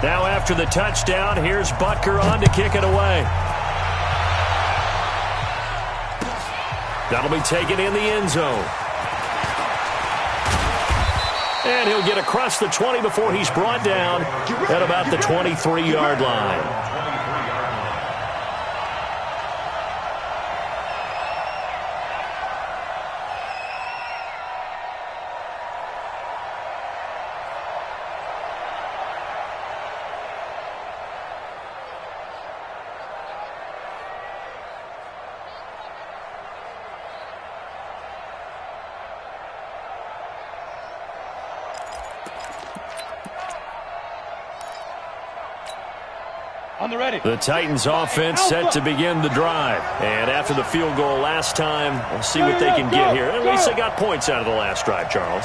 Now after the touchdown, here's Butker on to kick it away. That'll be taken in the end zone. And he'll get across the 20 before he's brought down at about the 23-yard line. The Titans offense set to begin the drive. And after the field goal last time, we'll see what they can get here. At least they got points out of the last drive, Charles.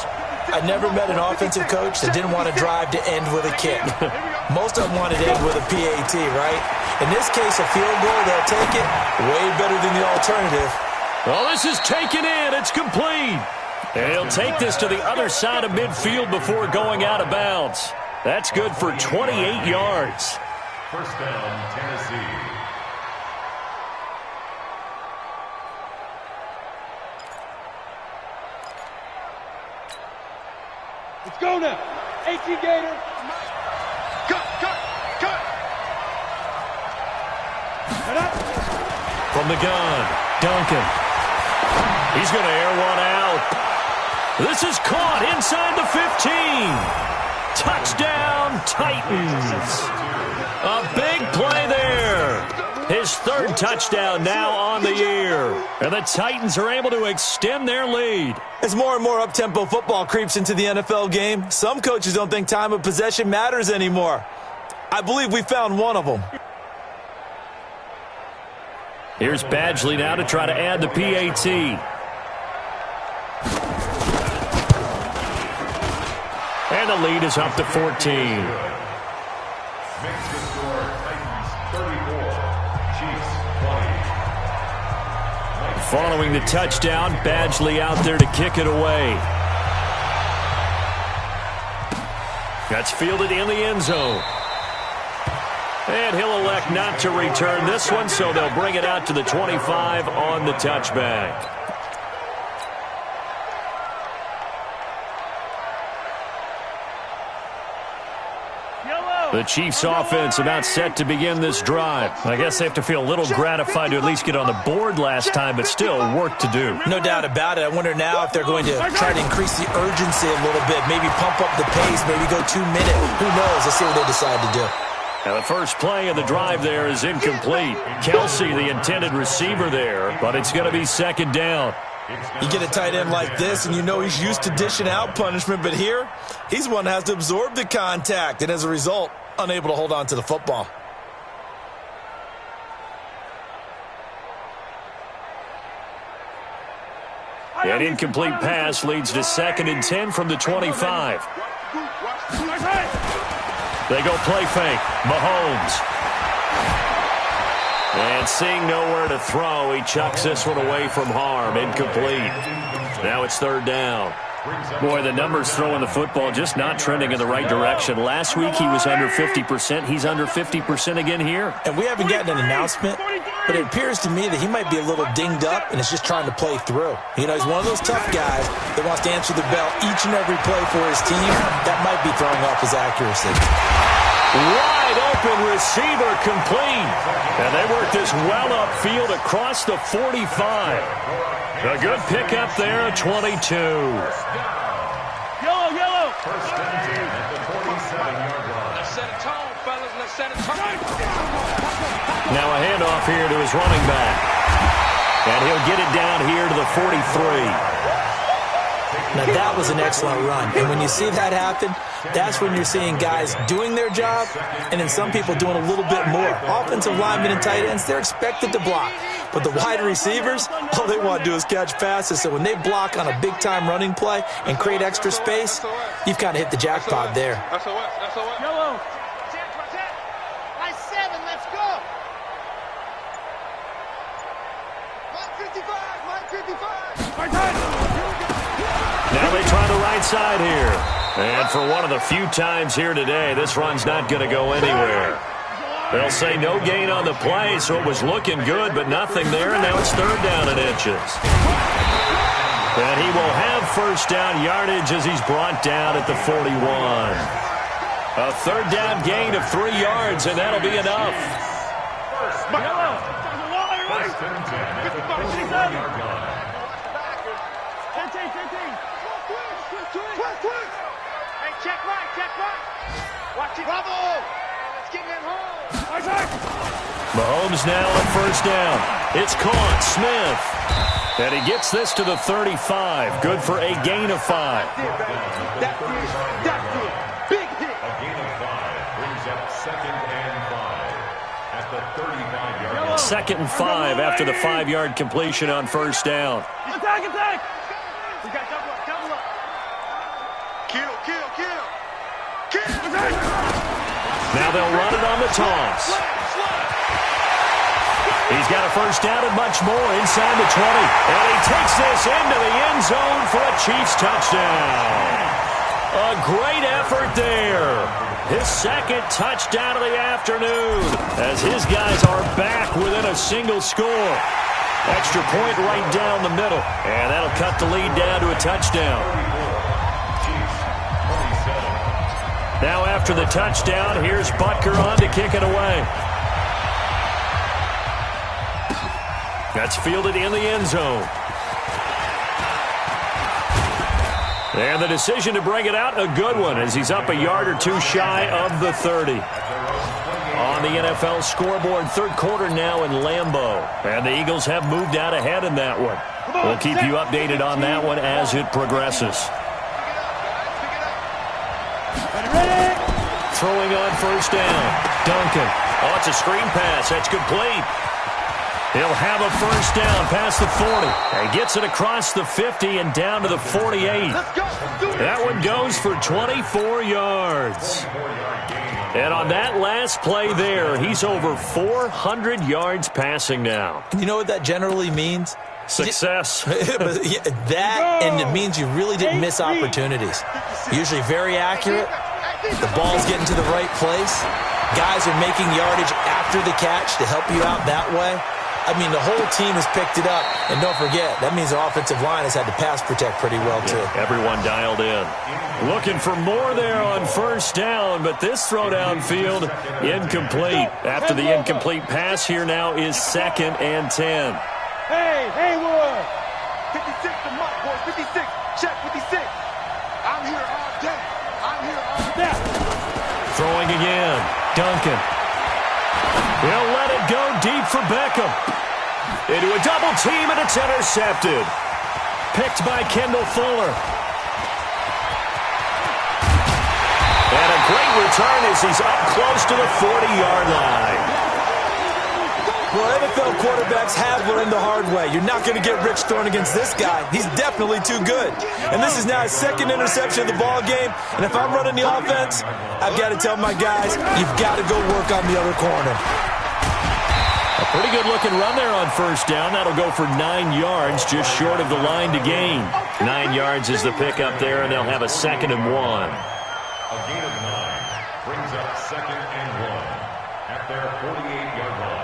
I never met an offensive coach that didn't want to drive to end with a kick. Most of them wanted to end with a PAT, right? In this case, a field goal, they'll take it. Way better than the alternative. Well, this is taken in. It's complete. And he'll take this to the other side of midfield before going out of bounds. That's good for 28 yards. First down, Tennessee. Let's go now. 18 Gator. Cut. From the gun, Duncan. He's going to air one out. This is caught inside the 15. Touchdown, Titans. A big play there. His third touchdown now on the year. And the Titans are able to extend their lead. As more and more up-tempo football creeps into the NFL game, some coaches don't think time of possession matters anymore. I believe we found one of them. Here's Badgley now to try to add the PAT. And the lead is up to 14. Following the touchdown, Badgley out there to kick it away. That's fielded in the end zone. And he'll elect not to return this one, so they'll bring it out to the 25 on the touchback. The Chiefs offense about set to begin this drive. I guess they have to feel a little gratified to at least get on the board last time, but still work to do. No doubt about it. I wonder now if they're going to try to increase the urgency a little bit, maybe pump up the pace, maybe go 2 minutes. Who knows? Let's see what they decide to do. Now the first play of the drive there is incomplete. Kelsey, the intended receiver there, but it's going to be second down. You get a tight end like this, and you know he's used to dishing out punishment, but here, he's one that has to absorb the contact, and as a result, unable to hold on to the football. An incomplete pass leads to 2nd and 10 from the 25. They go play fake. Mahomes. And seeing nowhere to throw, he chucks this one away from harm. Incomplete. Now it's 3rd down. Boy, the numbers throwing the football just not trending in the right direction. Last week he was under 50%. He's under 50% again here. And we haven't gotten an announcement, but it appears to me that he might be a little dinged up and is just trying to play through. You know, he's one of those tough guys that wants to answer the bell each and every play for his team. That might be throwing off his accuracy. Wide open receiver complete. And they work this well upfield across the 45. A good pickup there at 22. Yellow. First down at the 47-yard line. Let's set a tone, fellas. Let's set a tone. Now a handoff here to his running back. And he'll get it down here to the 43. Now, that was an excellent run. And when you see that happen, that's when you're seeing guys doing their job and then some people doing a little bit more. Offensive linemen and tight ends, they're expected to block. But the wide receivers, all they want to do is catch passes. So when they block on a big-time running play and create extra space, you've kind of hit the jackpot there. Yellow. Line 7, let's go. Line 55. Now they try the right side here. And for one of the few times here today, this run's not going to go anywhere. They'll say no gain on the play, so it was looking good, but nothing there, and now it's third down and inches. And he will have first down yardage as he's brought down at the 41. A third down gain of 3 yards, and that'll be enough. First and 10 at the 41-yard line. Hey, check right. Watch it. Bravo. Let's get him home. Mahomes now at first down. It's caught. Smith. And he gets this to the 35. Good for a gain of 5. That's it. Big hit. A gain of 5 brings up second and 5 at the 35-yard line. Second and 5 after the 5-yard completion on first down. Attack. We got double up. Kill. Now they'll run it on the toss. He's got a first down and much more inside the 20. And he takes this into the end zone for a Chiefs touchdown. A great effort there. His second touchdown of the afternoon as his guys are back within a single score. Extra point right down the middle. And that'll cut the lead down to a touchdown. Now after the touchdown, here's Butker on to kick it away. That's fielded in the end zone. And the decision to bring it out, a good one, as he's up a yard or two shy of the 30. On the NFL scoreboard, third quarter now in Lambeau. And the Eagles have moved out ahead in that one. We'll keep you updated on that one as it progresses. Throwing on first down. Duncan. Oh, it's a screen pass. That's complete. He'll have a first down past the 40. And gets it across the 50 and down to the 48. That one goes for 24 yards. And on that last play there, he's over 400 yards passing now. You know what that generally means? Success. That, and it means you really didn't miss opportunities. Usually very accurate. The ball's getting to the right place. Guys are making yardage after the catch to help you out that way. I mean, the whole team has picked it up. And don't forget, that means the offensive line has had to pass protect pretty well, too. Everyone dialed in. Looking for more there on first down, but this throw downfield, incomplete. After the incomplete pass, here now is second and 10. Hey, Haywood. 56 to Mike, boy. 56. Check 56. I'm here all day. Throwing again. Duncan. He'll let it go deep for Beckham. Into a double team, and it's intercepted. Picked by Kendall Fuller. And a great return as he's up close to the 40-yard line. Well, NFL quarterbacks have learned the hard way. You're not going to get rich throwing against this guy. He's definitely too good. And this is now his second interception of the ball game. And if I'm running the offense, I've got to tell my guys, you've got to go work on the other corner. A pretty good-looking run there on first down. That'll go for 9 yards, just short of the line to gain. 9 yards is the pickup there, and they'll have a 2nd and 1. A gain of 9 brings up 2nd and 1 at their 48-yard line.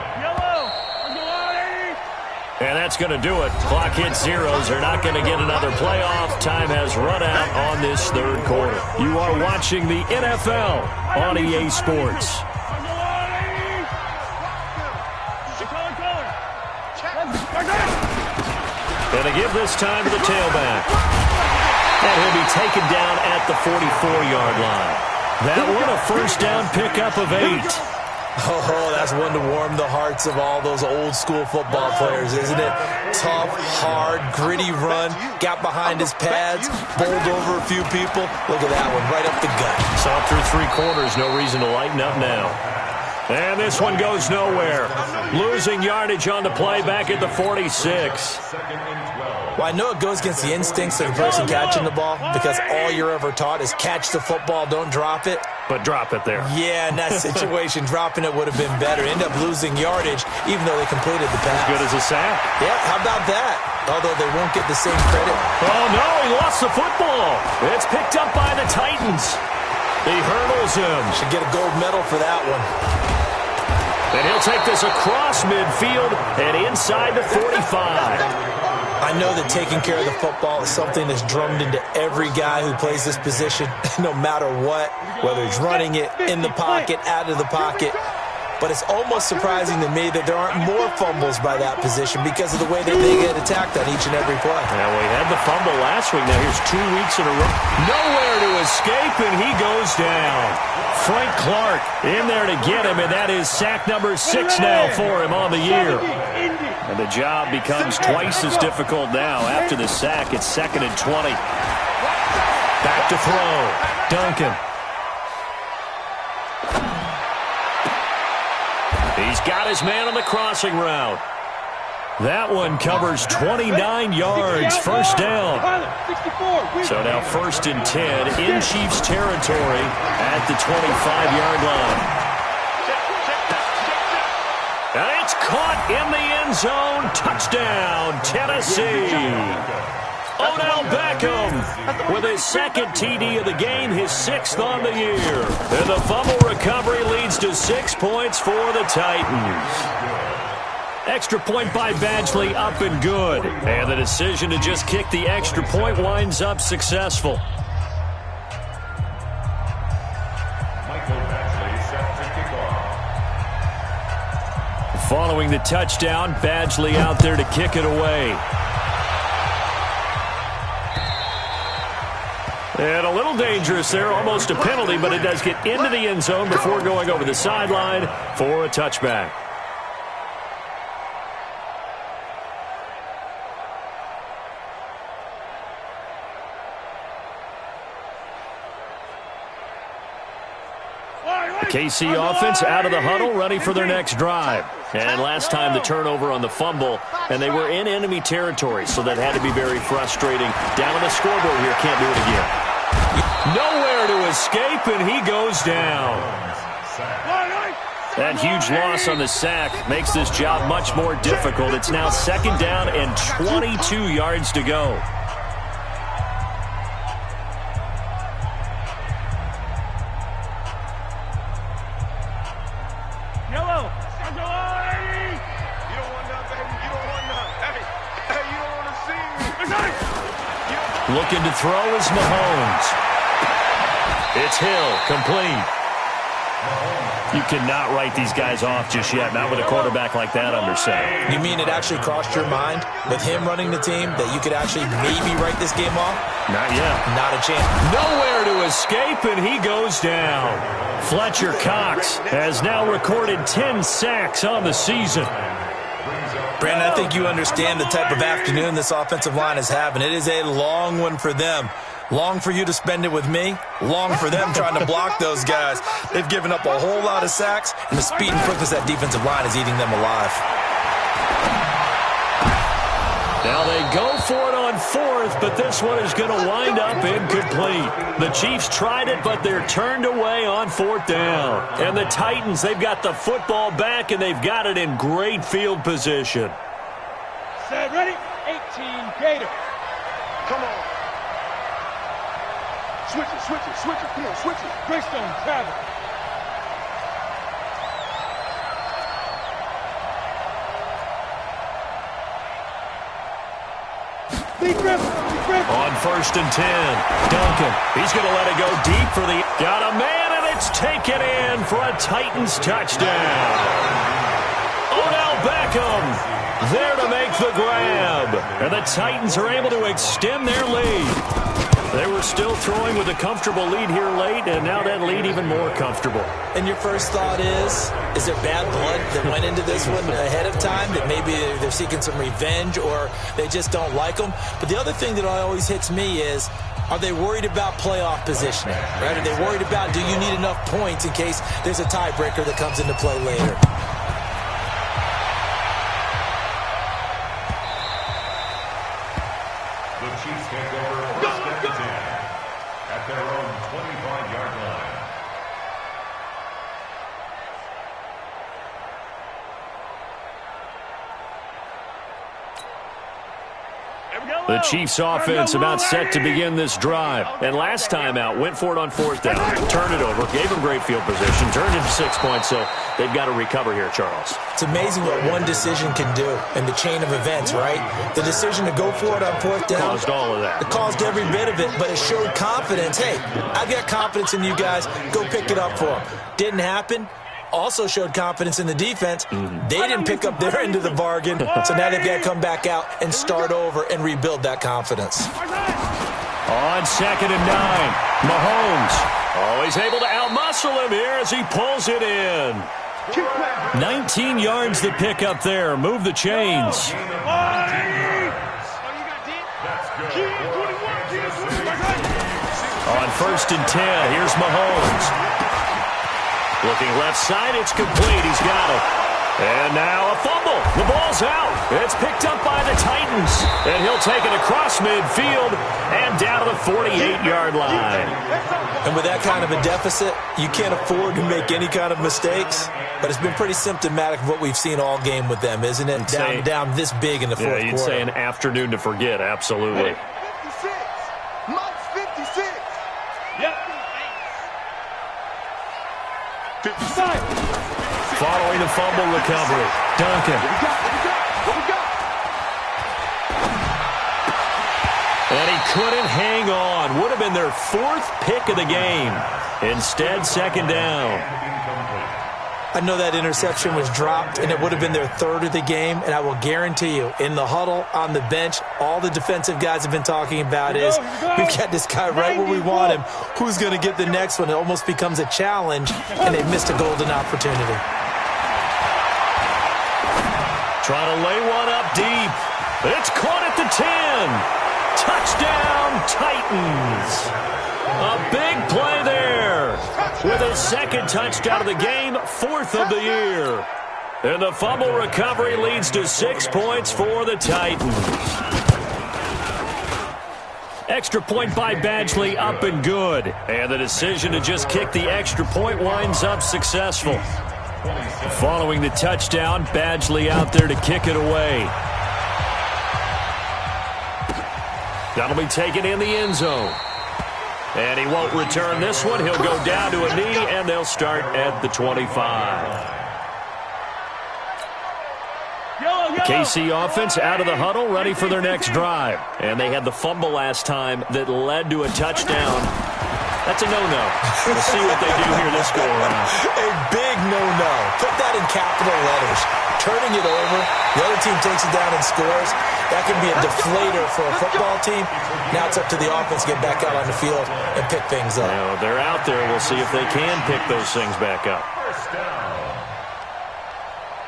And that's going to do it. Clock hits zeros. They're not going to get another playoff. Time has run out on this third quarter. You are watching the NFL on EA Sports. And they give this time to the tailback. And he'll be taken down at the 44-yard line. That one a first down pickup of 8. Oh, that's one to warm the hearts of all those old-school football players, isn't it? Tough, hard, gritty run, got behind his pads, bowled over a few people. Look at that one, right up the gut. Saw through 3 quarters, no reason to lighten up now. And this one goes nowhere. Losing yardage on the play back at the 46. Well, I know it goes against the instincts of the person catching the ball because all you're ever taught is catch the football, don't drop it. But drop it there. Yeah, in that situation, dropping it would have been better. End up losing yardage, even though they completed the pass. As good as a sack. Yeah, how about that? although they won't get the same credit. Oh, no, he lost the football. It's picked up by the Titans. He hurdles him. Should get a gold medal for that one. And he'll take this across midfield and inside the 45. I know that taking care of the football is something that's drummed into every guy who plays this position, no matter what, whether he's running it, in the pocket, out of the pocket. But it's almost surprising to me that there aren't more fumbles by that position because of the way that they get attacked on each and every play. Now, we had the fumble last week. Now, here's 2 weeks in a row. Nowhere to escape, and he goes down. Frank Clark in there to get him, and that is sack number 6 now for him on the year. And the job becomes twice as difficult now. After the sack, it's 2nd and 20. Back to throw. Duncan. He's got his man on the crossing route. That one covers 29 yards, first down. So now 1st and 10 in Chiefs territory at the 25-yard line. And it's caught in the end zone. Touchdown, Tennessee. Odell Beckham with his 2nd TD of the game, his 6th on the year. And the fumble recovery leads to 6 points for the Titans. Extra point by Badgley, up and good. And the decision to just kick the extra point winds up successful. Following the touchdown, Badgley out there to kick it away. And a little dangerous there, almost a penalty, but it does get into the end zone before going over the sideline for a touchback. The KC offense out of the huddle, ready for their next drive. And last time the turnover on the fumble, and they were in enemy territory, so that had to be very frustrating. Down on the scoreboard here, can't do it again. Nowhere to escape, and he goes down. That huge loss on the sack makes this job much more difficult. It's now 2nd down and 22 yards to go. Looking to throw is Mahomes. It's Hill, complete. You cannot write these guys off just yet, not with a quarterback like that under center. You mean it actually crossed your mind with him running the team that you could actually maybe write this game off? Not yet. Not a chance. Nowhere to escape, and he goes down. Fletcher Cox has now recorded 10 sacks on the season. Brandon, I think you understand the type of afternoon this offensive line is having. It is a long one for them. Long for you to spend it with me. Long for them trying to block those guys. They've given up a whole lot of sacks, and the speed and quickness of that defensive line is eating them alive. Now they go for it on 4th, but this one is going to wind up incomplete. The Chiefs tried it, but they're turned away on 4th down. And the Titans, they've got the football back, and they've got it in great field position. Set, ready? 18, Gator. Come on. Switch it, switch it, switch it. Come on, switch it. Greystone, travel. On 1st and 10, Duncan. He's going to let it go deep for the... Got a man, and it's taken in for a Titans touchdown. Odell Beckham there to make the grab. And the Titans are able to extend their lead. They were still throwing with a comfortable lead here late, and now that lead even more comfortable. And your first thought is there bad blood that went into this one ahead of time, that maybe they're seeking some revenge or they just don't like them? But the other thing that always hits me is, are they worried about playoff positioning? Right? Are they worried about, do you need enough points in case there's a tiebreaker that comes into play later? The Chiefs take over first and 10 at their own 25-yard line. The Chiefs offense about set to begin this drive. And last time out, went for it on fourth down, turned it over, gave them great field position, turned into 6 points, so they've got to recover here, Charles. It's amazing what one decision can do in the chain of events, right? The decision to go for it on fourth down. Caused all of that. It caused every bit of it, but it showed confidence. Hey, I've got confidence in you guys. Go pick it up for them. Didn't happen. Also showed confidence in the defense. They didn't pick up their end of the bargain, so now they've got to come back out and start over and rebuild that confidence. On 2nd and 9, Mahomes always able to outmuscle him here as he pulls it in. 19 yards the pick up there. Move the chains. On 1st and 10, here's Mahomes. Looking left side, it's complete. He's got it. And now a fumble. The ball's out. It's picked up by the Titans. And he'll take it across midfield and down to the 48-yard line. And with that kind of a deficit, you can't afford to make any kind of mistakes. But it's been pretty symptomatic of what we've seen all game with them, isn't it? Down this big in the fourth quarter. Yeah, you'd say an afternoon to forget. Absolutely. 56. Mike's 56. Yep. 56. Following the fumble recovery, Duncan. What we got? And he couldn't hang on. Would have been their 4th pick of the game. Instead, 2nd down. I know that interception was dropped, and it would have been their 3rd of the game, and I will guarantee you, in the huddle, on the bench, all the defensive guys have been talking about is, we've got this guy right where we want him. Who's going to get the next one? It almost becomes a challenge, and they missed a golden opportunity. Trying to lay one up deep. It's caught at the 10. Touchdown, Titans. A big play there. With his 2nd touchdown of the game, 4th of the year. And the fumble recovery leads to 6 points for the Titans. Extra point by Badgley, up and good. And the decision to just kick the extra point winds up successful. Following the touchdown, Badgley out there to kick it away. That'll be taken in the end zone. And he won't return this one. He'll go down to a knee, and they'll start at the 25. The KC offense out of the huddle, ready for their next drive. And they had the fumble last time that led to a touchdown. That's a no-no. We'll see what they do here this go around. A big no-no. Put that in capital letters. Turning it over, the other team takes it down and scores. That can be a deflator for a football team. Now it's up to the offense to get back out on the field and pick things up. Well, they're out there. We'll see if they can pick those things back up. First down.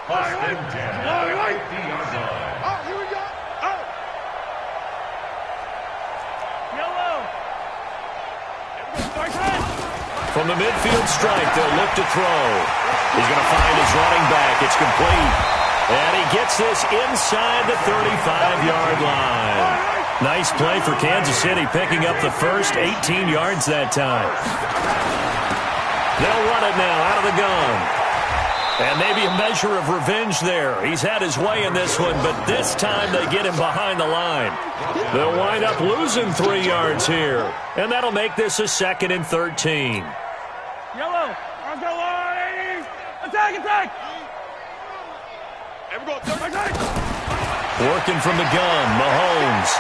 First and 10. Oh, here we go. Oh. Yellow. From the midfield strike, they'll look to throw. He's going to find his running back. It's complete. And he gets this inside the 35-yard line. Nice play for Kansas City, picking up the first 18 yards that time. They'll run it now out of the gun. And maybe a measure of revenge there. He's had his way in this one, but this time they get him behind the line. They'll wind up losing 3 yards here. And that'll make this a 2nd and 13. Yellow. On the line. Attack, attack. And we're going attack. Working from the gun, Mahomes.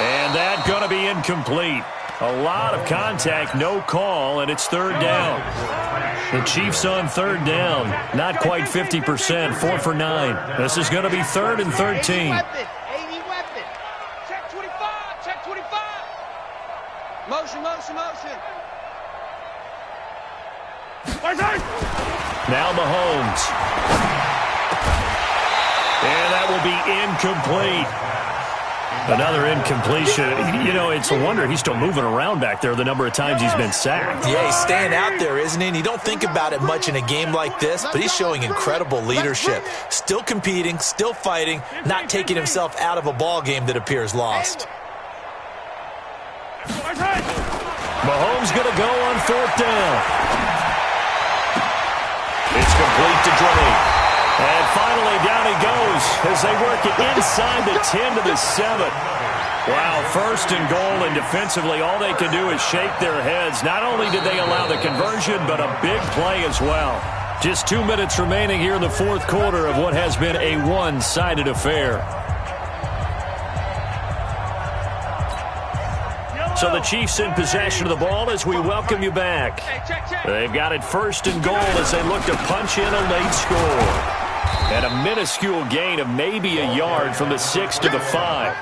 And that's going to be incomplete. A lot of contact, no call, and it's 3rd down. The Chiefs on 3rd down. Not quite 50%, 4 for 9. This is going to be 3rd and 13. 80 weapon. Check 25, check 25. Motion, motion, motion. Now Mahomes. And that will be incomplete. Another incompletion. You know, it's a wonder he's still moving around back there the number of times he's been sacked. Yeah, he's staying out there, isn't he? And you don't think about it much in a game like this, but he's showing incredible leadership. Still competing, still fighting, not taking himself out of a ball game that appears lost. Mahomes going to go on 4th down. It's complete to Drake. And finally, down he goes as they work it inside the 10 to the 7. Wow, first and goal, and defensively, all they can do is shake their heads. Not only did they allow the conversion, but a big play as well. Just 2 minutes remaining here in the fourth quarter of what has been a one-sided affair. So the Chiefs in possession of the ball as we welcome you back. They've got it first and goal as they look to punch in a late score. And a minuscule gain of maybe a yard from the 6 to the 5.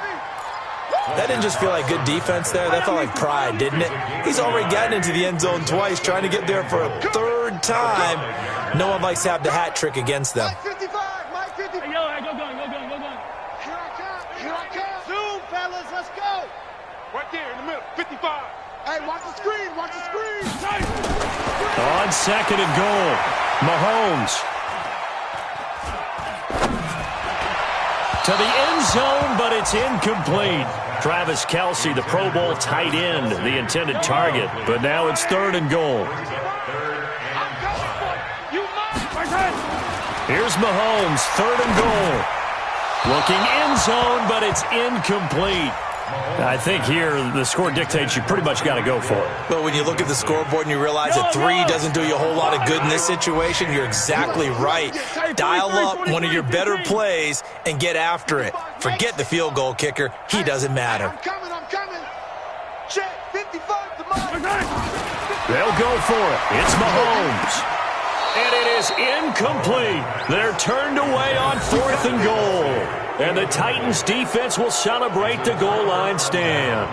That didn't just feel like good defense there. That felt like pride, didn't it? He's already gotten into the end zone twice, trying to get there for a third time. No one likes to have the hat trick against them. Mike 55, Mike 50. Hey, yo, hey, go gun. Here I come. Zoom, fellas, let's go. Right there in the middle, 55. Hey, watch the screen. On second and goal, Mahomes. To the end zone, but it's incomplete. Travis Kelce, the Pro Bowl tight end, the intended target. But now it's third and goal. Here's Mahomes, third and goal. Looking end zone, but it's incomplete. I think here the score dictates you pretty much got to go for it. But when you look at the scoreboard and you realize that 3 doesn't do you a whole lot of good in this situation, you're exactly right. Dial up one of your better plays and get after it. Forget the field goal kicker. He doesn't matter. I'm coming. Check, 55 to Mike. They'll go for it. It's Mahomes. And it is incomplete. They're turned away on fourth and goal. And the Titans defense will celebrate the goal line stand.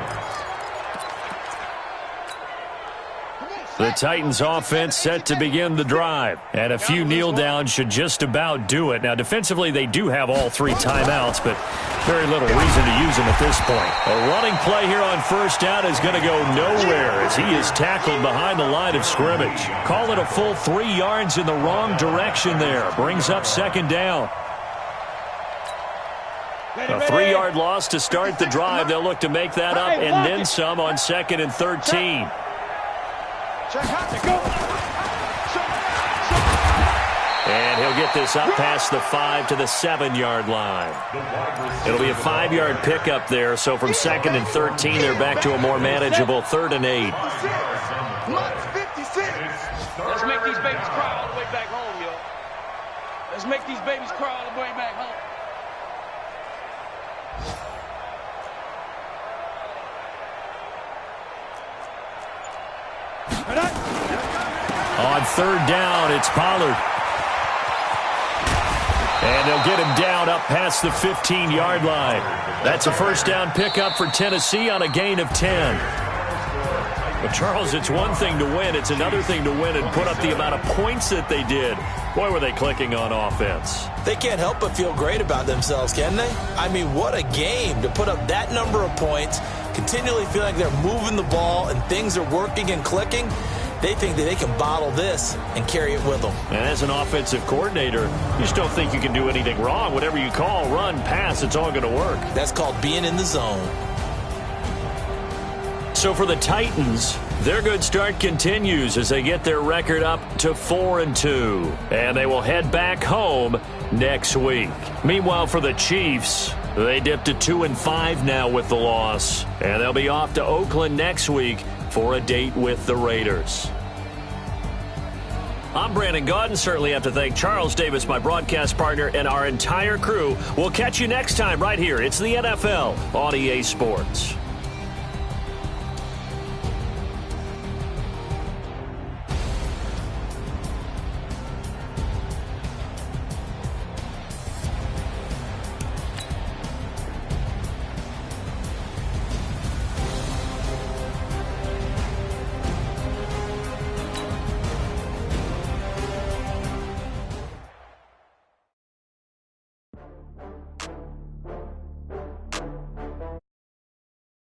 The Titans offense set to begin the drive. And a few kneel downs should just about do it. Now, defensively, they do have all 3 timeouts, but very little reason to use them at this point. A running play here on first down is going to go nowhere as he is tackled behind the line of scrimmage. Call it a full 3 yards in the wrong direction there. Brings up second down. A 3-yard loss to start the drive. They'll look to make that up and then some on second and 13. And he'll get this up past the 5 to the 7-yard line. It'll be a 5-yard pickup there. So from second and 13, they're back to a more manageable 3rd and 8. Let's make these babies cry all the way back home, yo. Let's make these babies cry all the way back home. On third down, it's Pollard. And they'll get him down up past the 15-yard line. That's a first down pickup for Tennessee on a gain of 10. But, Charles, it's one thing to win. It's another thing to win and put up the amount of points that they did. Boy, were they clicking on offense. They can't help but feel great about themselves, can they? I mean, what a game to put up that number of points, continually feel like they're moving the ball and things are working and clicking. They think that they can bottle this and carry it with them. And as an offensive coordinator, you just don't think you can do anything wrong. Whatever you call, run, pass, it's all going to work. That's called being in the zone. So for the Titans, their good start continues as they get their record up to 4-2. And they will head back home next week. Meanwhile, for the Chiefs, they dipped to 2-5 now with the loss. And they'll be off to Oakland next week for a date with the Raiders. I'm Brandon Gaudin. Certainly have to thank Charles Davis, my broadcast partner, and our entire crew. We'll catch you next time right here. It's the NFL on EA Sports.